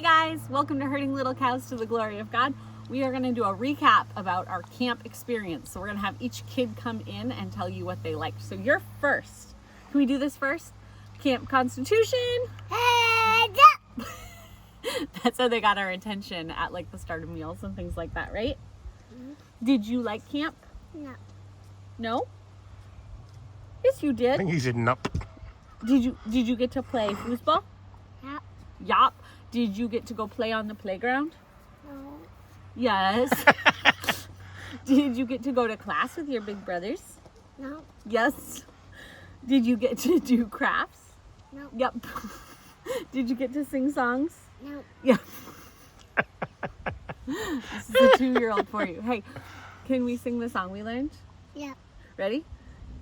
guys, welcome to Herding Little Cows to the Glory of God. We are going to do a recap about our camp experience. So we're going to have each kid come in and tell you what they liked. So you're first. Can we do this first? Camp Constitution. Heads up! That's how they got our attention at like the start of meals and things like that, right? Mm-hmm. Did you like camp? No. No? Yes, you I did. think he said nope. Did you get to play foosball? Yeah. Yup. Did you get to go play on the playground? No. Yes. Did you get to go to class with your big brothers? No. Yes. Did you get to do crafts? No. Yep. Did you get to sing songs? No. Yeah. This is a 2-year-old for you. Hey, can we sing the song we learned? Yeah. Ready?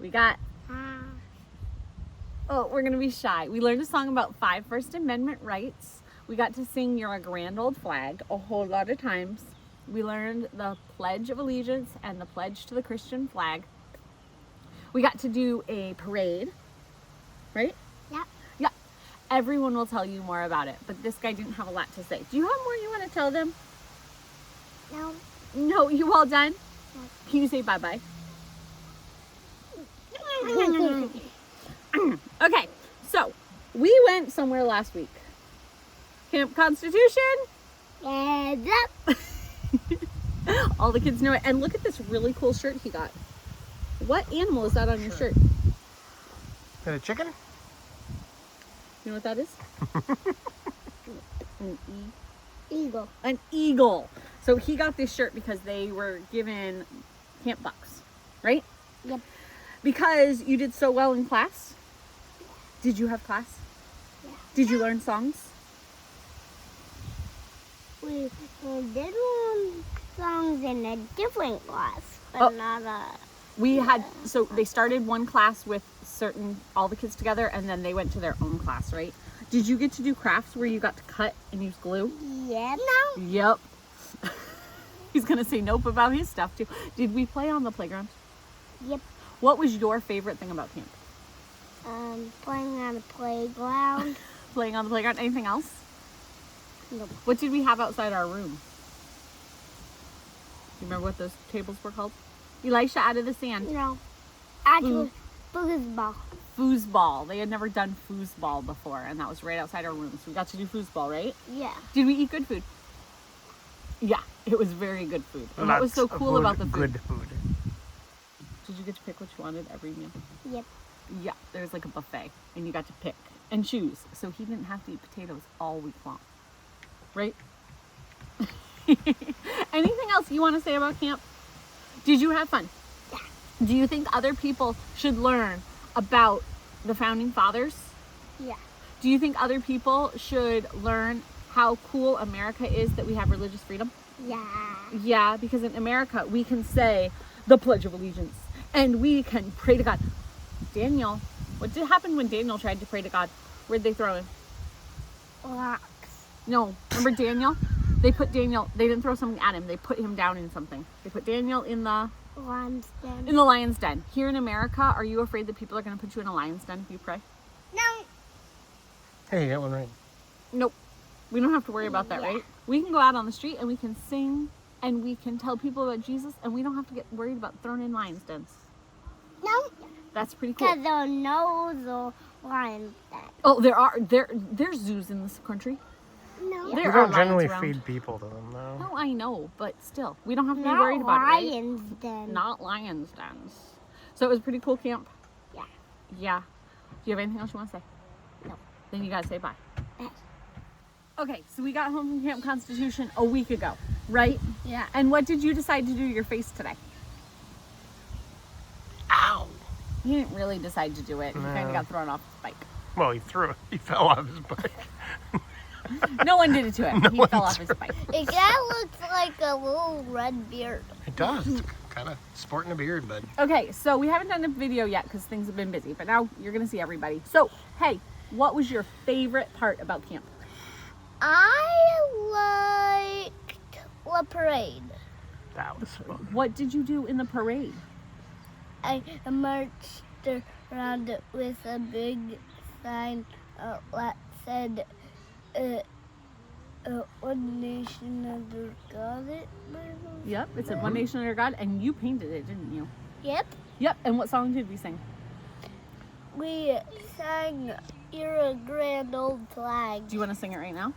We got, oh, we're going to be shy. We learned a song about 5 First Amendment rights. We got to sing You're a Grand Old Flag a whole lot of times. We learned the Pledge of Allegiance and the Pledge to the Christian flag. We got to do a parade, right? Yeah. Yeah. Everyone will tell you more about it, but this guy didn't have a lot to say. Do you have more you want to tell them? No. No, you all done? No. Can you say bye-bye? Okay, so we went somewhere last week. Camp Constitution. Heads up! All the kids know it. And look at this really cool shirt he got. What animal is that on your shirt? Is that a chicken? You know what that is? Eagle. An eagle. So he got this shirt because they were given camp bucks, right? Yep. Because you did so well in class. Did you have class? Yeah. Did you learn songs? We did one songs in a different class, but not a... We had, so they started one class with all the kids together, and then they went to their own class, right? Did you get to do crafts where you got to cut and use glue? Yeah. No. Yep. He's going to say nope about his stuff too. Did we play on the playground? Yep. What was your favorite thing about camp? Playing on the playground. Playing on the playground. Anything else? Nope. What did we have outside our room? You remember what those tables were called? Elisha out of the sand. No. Actually, foosball. Foosball. They had never done foosball before, and that was right outside our room. So we got to do foosball, right? Yeah. Did we eat good food? Yeah, it was very good food. And what was so cool about the food? Good food. Did you get to pick what you wanted every meal? Yep. Yeah, there was like a buffet, and you got to pick and choose. So he didn't have to eat potatoes all week long. Right? Anything else you want to say about camp? Did you have fun? Yeah. Do you think other people should learn about the founding fathers? Yeah. Do you think other people should learn how cool America is that we have religious freedom? Yeah. Yeah, because in America we can say the Pledge of Allegiance and we can pray to God. Daniel, what did happen when Daniel tried to pray to God? Where'd they throw him? Rocks. No, remember Daniel? They didn't throw something at him. They put him down in something. They put Daniel in the Lion's den. lion's den. Here in America, are you afraid that people are going to put you in a lion's den if you pray? No. Hey, you got one right. Nope. We don't have to worry about that, right? We can go out on the street and we can sing and we can tell people about Jesus and we don't have to get worried about thrown in lion's dens. No. That's pretty cool. Because there are no lion's den. Oh, there's zoos in this country. No. There We are don't lions generally around. feed people to them, though. No, I know, but still, we don't have to be Not worried about it, right? lion's den. Not lions dens. So it was a pretty cool camp. Yeah. Yeah. Do you have anything else you want to say? No. Then you gotta say bye. Bye. Okay, so we got home from Camp Constitution a week ago, right? Yeah. And what did you decide to do to your face today? Ow! He didn't really decide to do it. He kind of No. got thrown off his bike. Well, he fell off his bike. No one did it to him. No He one fell off threw his bike. It kind of looks like a little red beard. It does. It's kind of sporting a beard, bud. Okay, so we haven't done a video yet because things have been busy, but now you're gonna see everybody. So, hey, what was your favorite part about camp? I liked the parade. That was fun. What did you do in the parade? I marched around with a big sign that said One nation under God. Yep, it said One Nation Under God, and you painted it, didn't you? Yep. Yep, and what song did we sing? We sang "You're a Grand Old Flag." Do you want to sing it right now?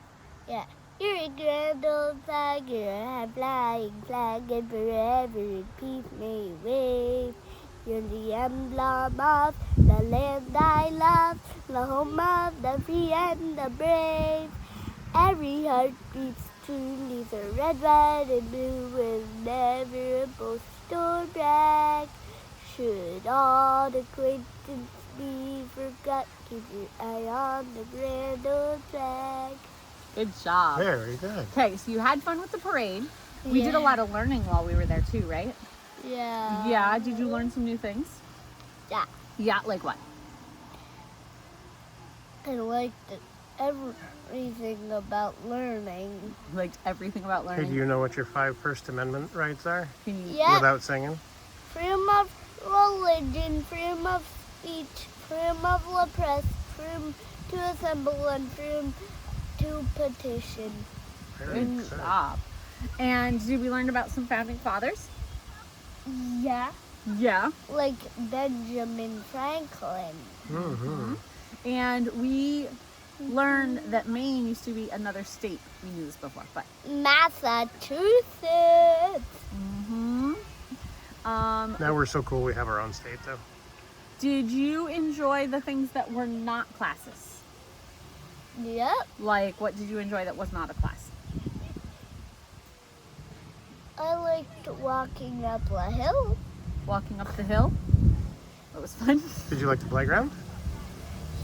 Yeah. You're a grand old flag, you're a flying flag, and forever in peace may you wave. You're the emblem of the land I love, the home of the free and the brave. Every heart beats true, neath a red, white, and blue, will never boast or brag. Should all acquaintance be forgot, keep your eye on the grand old flag. Good job. Very good. Okay, so you had fun with the parade. We did a lot of learning while we were there too, right? Yeah. Yeah, did you learn some new things? Yeah. Yeah, like what? I liked everything about learning. You liked everything about Hey, learning. do you know what your 5 First Amendment rights are? Can you Yeah. Without singing? Freedom of religion, freedom of speech, freedom of the press, freedom to assemble, and freedom to petition. Very Good good. job. And did we learn about some founding fathers? Yeah. Yeah. Like Benjamin Franklin. Mm-hmm. And we learned that Maine used to be another state. We knew this before, but. Massachusetts. Mm-hmm. Now we're so cool we have our own state, though. Did you enjoy the things that were not classes? Yep. Like, what did you enjoy that was not a class? I liked walking up a hill. Walking up the hill? That was fun. Did you like the playground?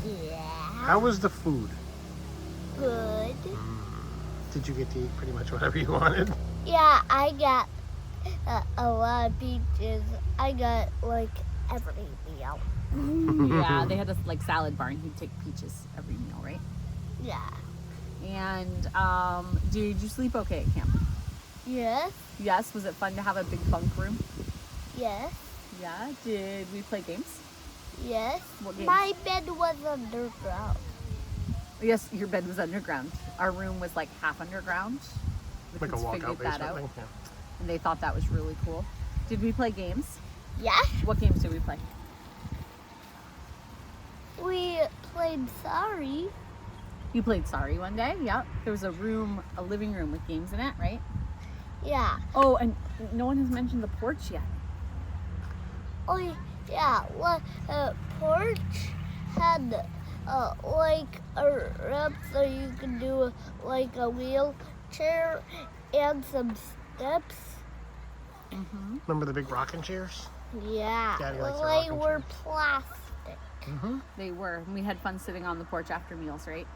Yeah. How was the food? Good. Did you get to eat pretty much whatever you wanted? Yeah, I got a lot of peaches. I got like every meal. Yeah, they had a like salad bar and he'd take peaches every meal, right? Yeah. And did you sleep okay at camp? Yes. Yes. Was it fun to have a big bunk room? Yes. Yeah. Did we play games? Yes. What games? My bed was underground. Yes, your bed was underground. Our room was like half underground. The Like a kids walkout figured that basement out, thing? Yeah. and they thought that was really cool. Did we play games? Yes. What games did we play? We played Sorry. You played Sorry one day. Yep. There was a living room with games in it, right? Yeah. Oh, and no one has mentioned the porch yet. Oh yeah. Well, porch had like a ramp so you could do like a wheelchair and some steps. Mm-hmm. Remember the big rocking chairs? Yeah. Daddy likes the They rocking were chairs. plastic. Mm-hmm. They were. And we had fun sitting on the porch after meals, right?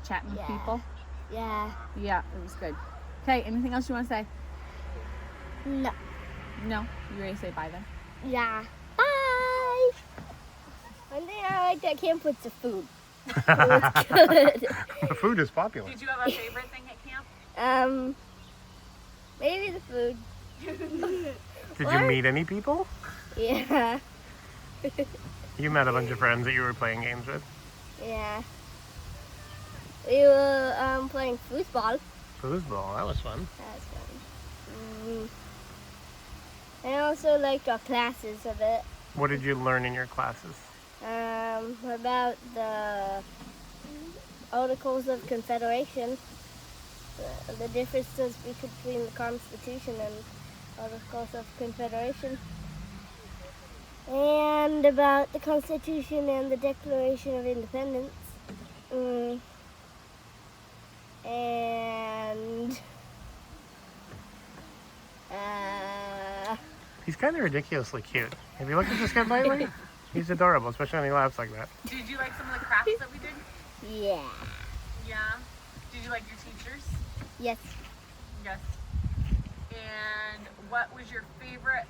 Chatting with Yeah. people. Yeah. Yeah, it was good. Okay, anything else you want to say? No. No? You ready to say bye then? Yeah. Bye. One thing I liked at camp was the food. It was good. The food is popular. Did you have a favorite thing at camp? Maybe the food. Did you meet any people? Yeah. You met a bunch of friends that you were playing games with. Yeah. We were playing foosball. Foosball, that was fun. That was fun. I also liked our classes a bit. What did you learn in your classes? About the Articles of Confederation, the differences between the Constitution and Articles of Confederation, and about the Constitution and the Declaration of Independence. And He's kind of ridiculously cute. Have you looked at this kid lately? He's adorable, especially when he laughs like that. Did you like some of the crafts that we did? yeah. Yeah. Did you like your teachers? Yes. Yes. And what was your favorite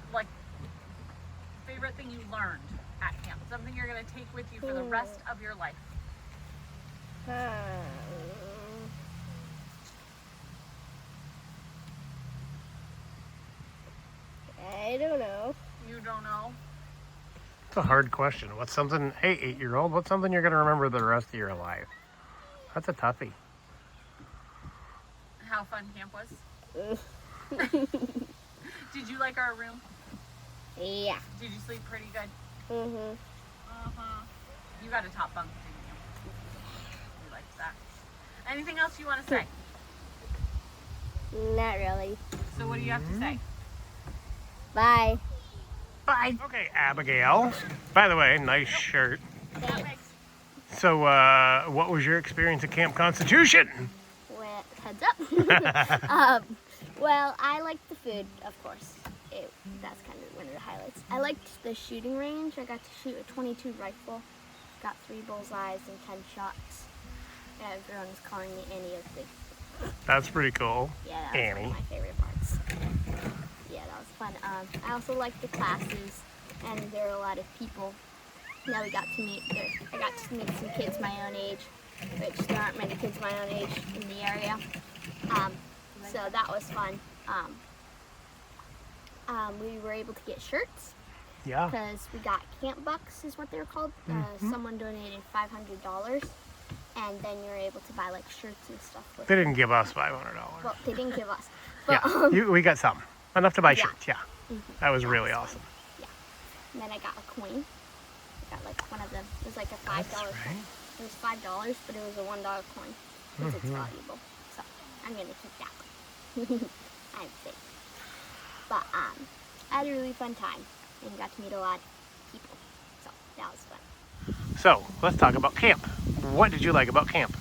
thing you learned at camp? Something you're going to take with you for the rest of your life. I don't know. You don't know? It's a hard question. What's something, hey, 8-year-old, what's something you're going to remember the rest of your life? That's a toughie. how fun camp was? Did you like our room? Yeah. Did you sleep pretty good? Mhm. You got a top bunk, didn't you? You liked that. Anything else you want to say? Not really. So what do you have to say? Bye. Bye. Okay, Abigail. By the way, nice shirt. Thanks. So, what was your experience at Camp Constitution? Well, heads up. Well, I liked the food, of course. That's kind of one of the highlights. I liked the shooting range. I got to shoot a .22 rifle. Got 3 bullseyes and 10 shots. Everyone was calling me Annie of the... That's pretty cool. Yeah, that was Annie. one of my favorite parts. Yeah, that was fun. I also liked the classes, and there were a lot of people that we got to meet. I got to meet some kids my own age, which there aren't many kids my own age in the area. So that was fun. We were able to get shirts Yeah. because we got camp bucks, is what they were called. Someone donated $500, and then you were able to buy like shirts and stuff with They it. didn't give us $500. Well, they didn't give us. But, Yeah, we got some. Enough to buy yeah. shirts, yeah. That was really awesome. And then I got a coin. I got like one of them. It was like a $5 That's right. coin. It was $5, but it was a $1 coin because it's valuable. So I'm gonna keep that. I'm safe. But I had a really fun time and got to meet a lot of people. So that was fun. So, let's talk about camp. What did you like about camp?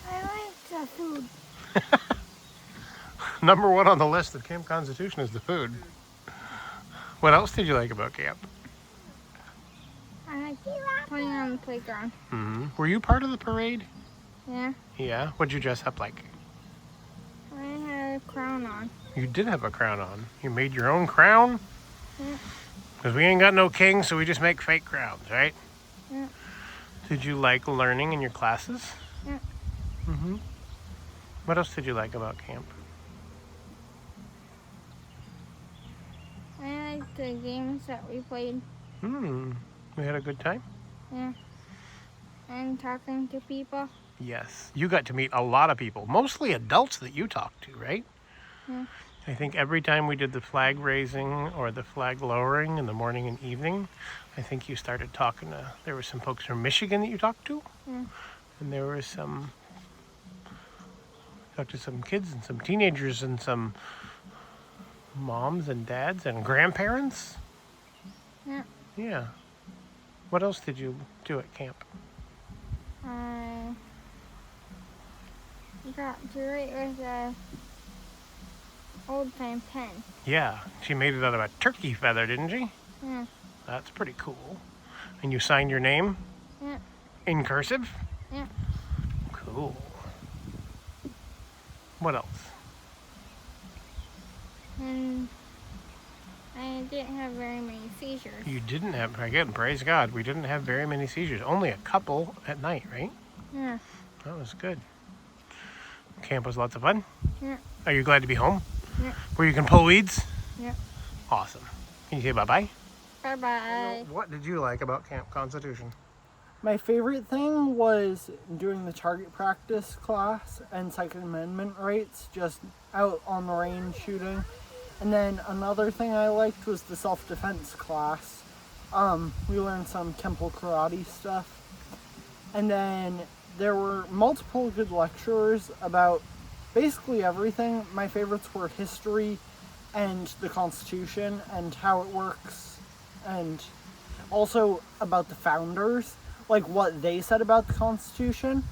I liked the food. Number one on the list of Camp Constitution is the food. What else did you like about camp? I liked playing on the playground. Were you part of the parade? Yeah. Yeah. What'd you dress up like? I had a crown on. You did have a crown on. You made your own crown? Yeah. Because we ain't got no king, so we just make fake crowns, right? Yeah. Did you like learning in your classes? Yeah. What else did you like about camp? I liked the games that we played. We had a good time? Yeah. And talking to people. Yes. You got to meet a lot of people, mostly adults that you talked to, right? Yeah. I think every time we did the flag raising or the flag lowering in the morning and evening, I think you started talking to, there were some folks from Michigan that you talked to. Yeah. And there were talked to some kids and some teenagers and some moms and dads and grandparents. Yeah. Yeah. What else did you do at camp? I got to write with a old-time pen. Yeah, she made it out of a turkey feather, didn't she? Yeah. That's pretty cool. And you signed your name? Yeah. In cursive? Yeah. Cool. What else? And I didn't have very many seizures. You didn't have, again, praise God, we didn't have very many seizures. Only a couple at night, right? Yeah. That was good. Camp was lots of fun? Yeah. Are you glad to be home? Yeah. Where you can pull weeds? Yeah. Awesome. Can you say bye-bye? Bye-bye. What did you like about Camp Constitution? My favorite thing was doing the target practice class and Second Amendment rights, just out on the range shooting. And then another thing I liked was the self-defense class. We learned some Kempo karate stuff. And then there were multiple good lecturers about basically everything. My favorites were history and the Constitution and how it works, and also about the founders, like what they said about the Constitution.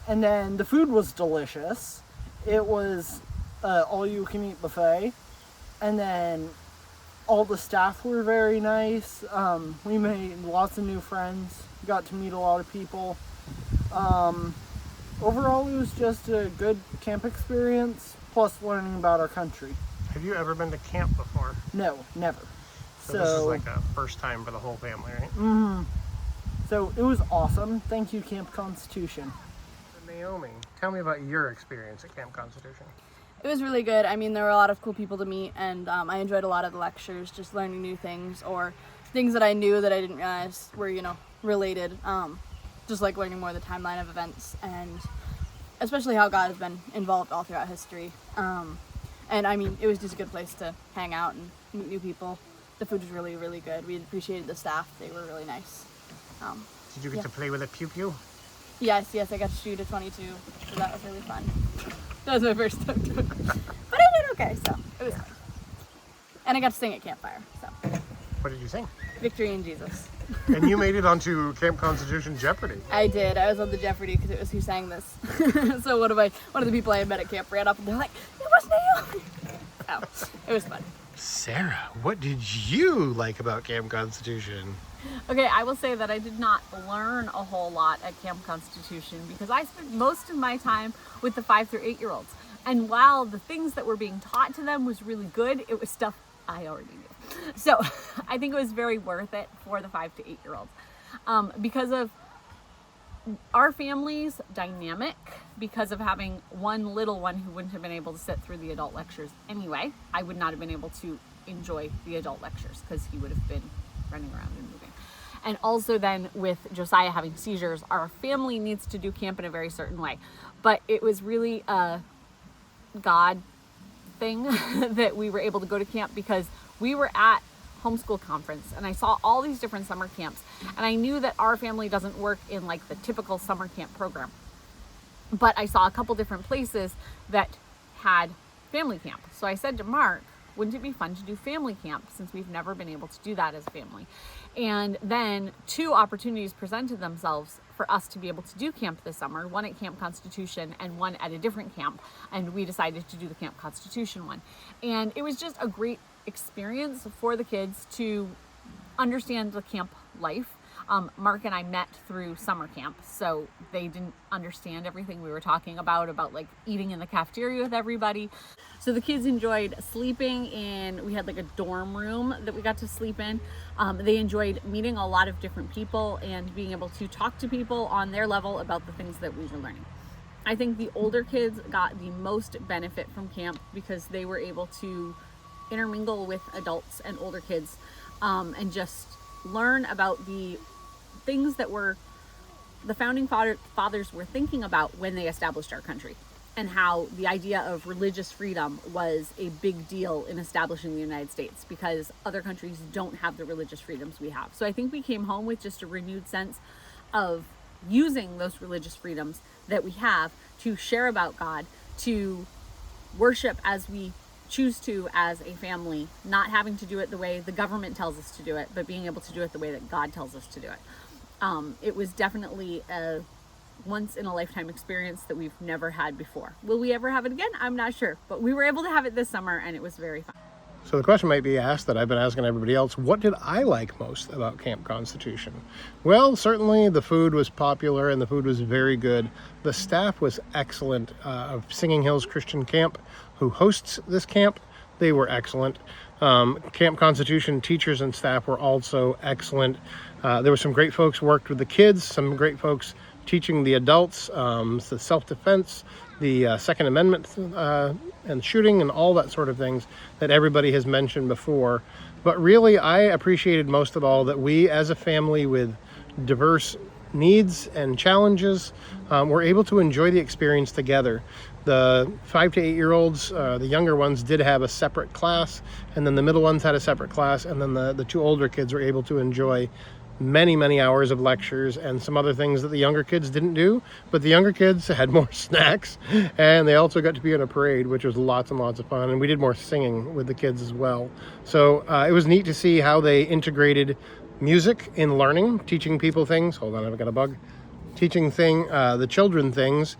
And then the food was delicious. It was all-you-can-eat buffet. And then all the staff were very nice. We made lots of new friends, got to meet a lot of people. Overall, it was just a good camp experience, plus learning about our country. Have you ever been to camp before? No, never. So this is like a first time for the whole family, right? So it was awesome. Thank you, Camp Constitution. Naomi, tell me about your experience at Camp Constitution. It was really good. I mean, there were a lot of cool people to meet, and I enjoyed a lot of the lectures, just learning new things or things that I knew that I didn't realize were, related. Just like learning more of the timeline of events and especially how God has been involved all throughout history. And I mean, it was just a good place to hang out and meet new people. The food was really, really good. We appreciated the staff. They were really nice. Did you get to play with a pew-pew? Yes, I got to shoot a 22, so that was really fun. That was my first time doing it. But I did okay, so it was fun. And I got to sing at campfire, so. What did you sing? Victory in Jesus. And you made it onto Camp Constitution Jeopardy. I did. I was on the Jeopardy because it was who sang this. So one of the people I had met at camp ran up and they're like, "It wasn't you." So it was fun. Sarah, what did you like about Camp Constitution? Okay, I will say that I did not learn a whole lot at Camp Constitution because I spent most of my time with the 5 through 8-year-olds. And while the things that were being taught to them was really good, it was stuff I already knew. So I think it was very worth it for the 5 to 8-year-olds because of our family's dynamic, because of having one little one who wouldn't have been able to sit through the adult lectures anyway. I would not have been able to enjoy the adult lectures because he would have been running around and moving. And also then with Josiah having seizures, our family needs to do camp in a very certain way. But it was really a God thing that we were able to go to camp because we were at homeschool conference and I saw all these different summer camps, and I knew that our family doesn't work in like the typical summer camp program, but I saw a couple different places that had family camp. So I said to Mark, wouldn't it be fun to do family camp since we've never been able to do that as a family? And then 2 opportunities presented themselves for us to be able to do camp this summer, one at Camp Constitution and one at a different camp, and we decided to do the Camp Constitution one. And it was just a great experience for the kids to understand the camp life. Mark and I met through summer camp, so they didn't understand everything we were talking about like eating in the cafeteria with everybody. So the kids enjoyed sleeping in, we had like a dorm room that we got to sleep in. They enjoyed meeting a lot of different people and being able to talk to people on their level about the things that we were learning. I think the older kids got the most benefit from camp because they were able to intermingle with adults and older kids and just learn about the things that were the founding fathers were thinking about when they established our country, and how the idea of religious freedom was a big deal in establishing the United States because other countries don't have the religious freedoms we have. So I think we came home with just a renewed sense of using those religious freedoms that we have to share about God, to worship as we choose to as a family, not having to do it the way the government tells us to do it, but being able to do it the way that God tells us to do it. It was definitely a once in a lifetime experience that we've never had before. Will we ever have it again? I'm not sure, but we were able to have it this summer and it was very fun. So the question might be asked that I've been asking everybody else, what did I like most about Camp Constitution? Well, certainly the food was popular and the food was very good. The staff was excellent of Singing Hills Christian Camp, who hosts this camp. They were excellent. Camp Constitution teachers and staff were also excellent. There were some great folks who worked with the kids, some great folks teaching the adults, the self-defense, the Second Amendment and shooting and all that sort of things that everybody has mentioned before. But really, I appreciated most of all that we as a family with diverse needs and challenges were able to enjoy the experience together. The 5 to 8-year-olds, the younger ones, did have a separate class, and then the middle ones had a separate class, and then the 2 older kids were able to enjoy many hours of lectures and some other things that the younger kids didn't do. But the younger kids had more snacks, and they also got to be in a parade, which was lots and lots of fun, and we did more singing with the kids as well. So it was neat to see how they integrated music in learning, teaching people things. Hold on, I've got a bug. Teaching the children things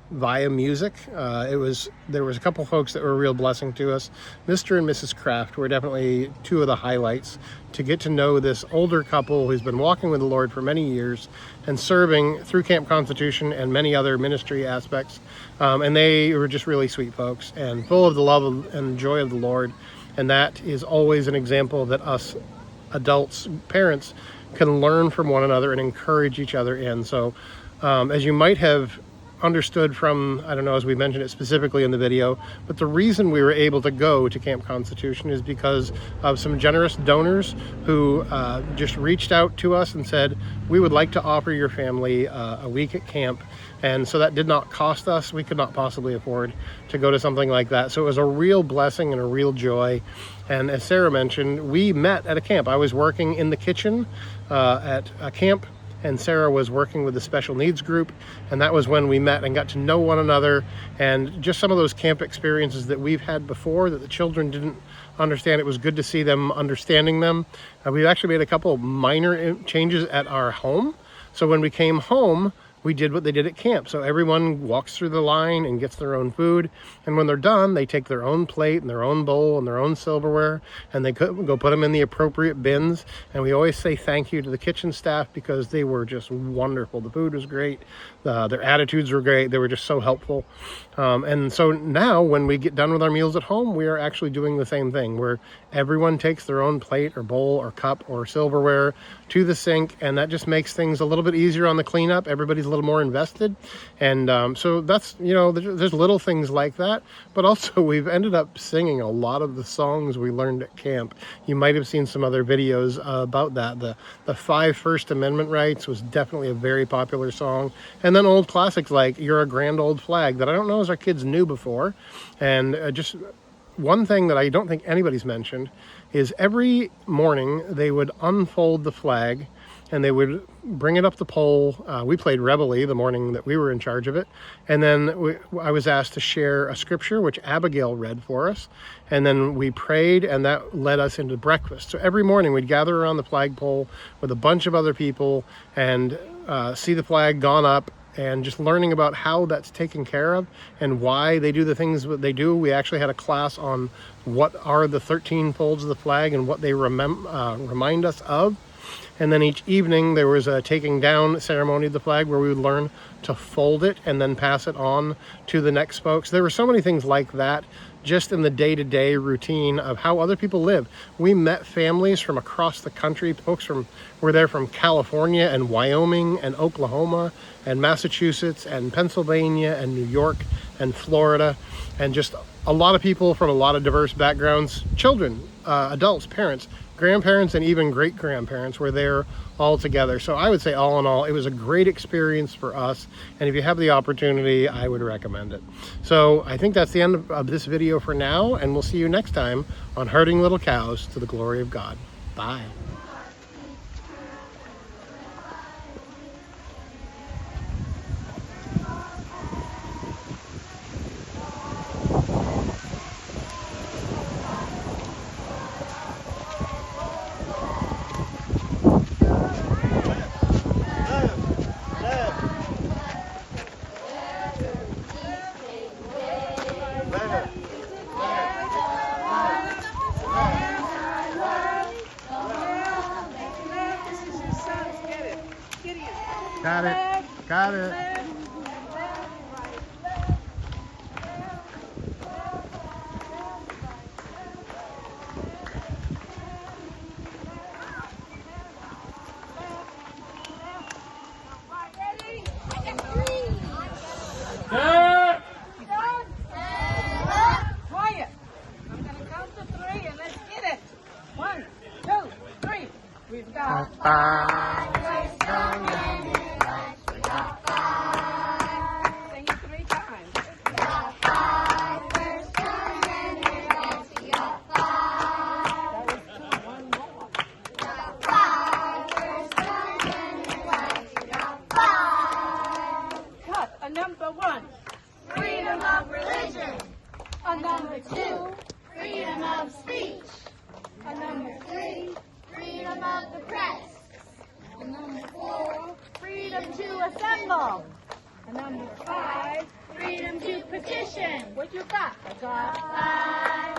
via music. There was a couple folks that were a real blessing to us. Mr. and Mrs. Kraft were definitely 2 of the highlights, to get to know this older couple who's been walking with the Lord for many years and serving through Camp Constitution and many other ministry aspects. And they were just really sweet folks and full of the love and joy of the Lord. And that is always an example that us adults, parents, can learn from one another and encourage each other in. So as you might have understood from, I don't know, as we mentioned it specifically in the video, but the reason we were able to go to Camp Constitution is because of some generous donors who just reached out to us and said, we would like to offer your family a week at camp. And so that did not cost us. We could not possibly afford to go to something like that. So it was a real blessing and a real joy. And as Sarah mentioned, we met at a camp. I was working in the kitchen at a camp, and Sarah was working with the special needs group, and that was when we met and got to know one another. And just some of those camp experiences that we've had before that the children didn't understand, it was good to see them understanding them. We've actually made a couple of minor changes at our home. So when we came home, we did what they did at camp. So everyone walks through the line and gets their own food. And when they're done, they take their own plate and their own bowl and their own silverware, and they go put them in the appropriate bins. And we always say thank you to the kitchen staff because they were just wonderful. The food was great. Their attitudes were great. They were just so helpful. And so now when we get done with our meals at home, we are actually doing the same thing where everyone takes their own plate or bowl or cup or silverware to the sink, and that just makes things a little bit easier on the cleanup. Everybody's a little more invested. And so that's, you know, there's little things like that, but also we've ended up singing a lot of the songs we learned at camp. You might have seen some other videos about that. The 5 First Amendment Rights was definitely a very popular song. And then old classics like You're a Grand Old Flag that I don't know as our kids knew before. And just one thing that I don't think anybody's mentioned is every morning they would unfold the flag and they would bring it up the pole. We played Reveille the morning that we were in charge of it. And then I was asked to share a scripture, which Abigail read for us. And then we prayed, and that led us into breakfast. So every morning we'd gather around the flagpole with a bunch of other people and see the flag gone up, and just learning about how that's taken care of and why they do the things that they do. We actually had a class on what are the 13 folds of the flag and what they remind us of. And then each evening there was a taking down ceremony of the flag where we would learn to fold it and then pass it on to the next folks. There were so many things like that just in the day-to-day routine of how other people live. We met families from across the country. Folks were there from California and Wyoming and Oklahoma and Massachusetts and Pennsylvania and New York and Florida, and just a lot of people from a lot of diverse backgrounds. Children, adults, parents, grandparents, and even great-grandparents were there all together. So I would say all in all, it was a great experience for us. And if you have the opportunity, I would recommend it. So I think that's the end of this video for now. And we'll see you next time on Herding Little Cows to the Glory of God. Bye. Got it. Got it. Quiet. I'm going to count to 3 and let's get it. 1, 2, 3. We've got 5. Sing it 3 times. That was 2. 1 more. Cut. A number 1. Freedom of religion. A number 2. Freedom of speech. A number 3. Freedom of the press. A number 4. Freedom to assemble. A number 5. Freedom to petition. What you got? I got 5.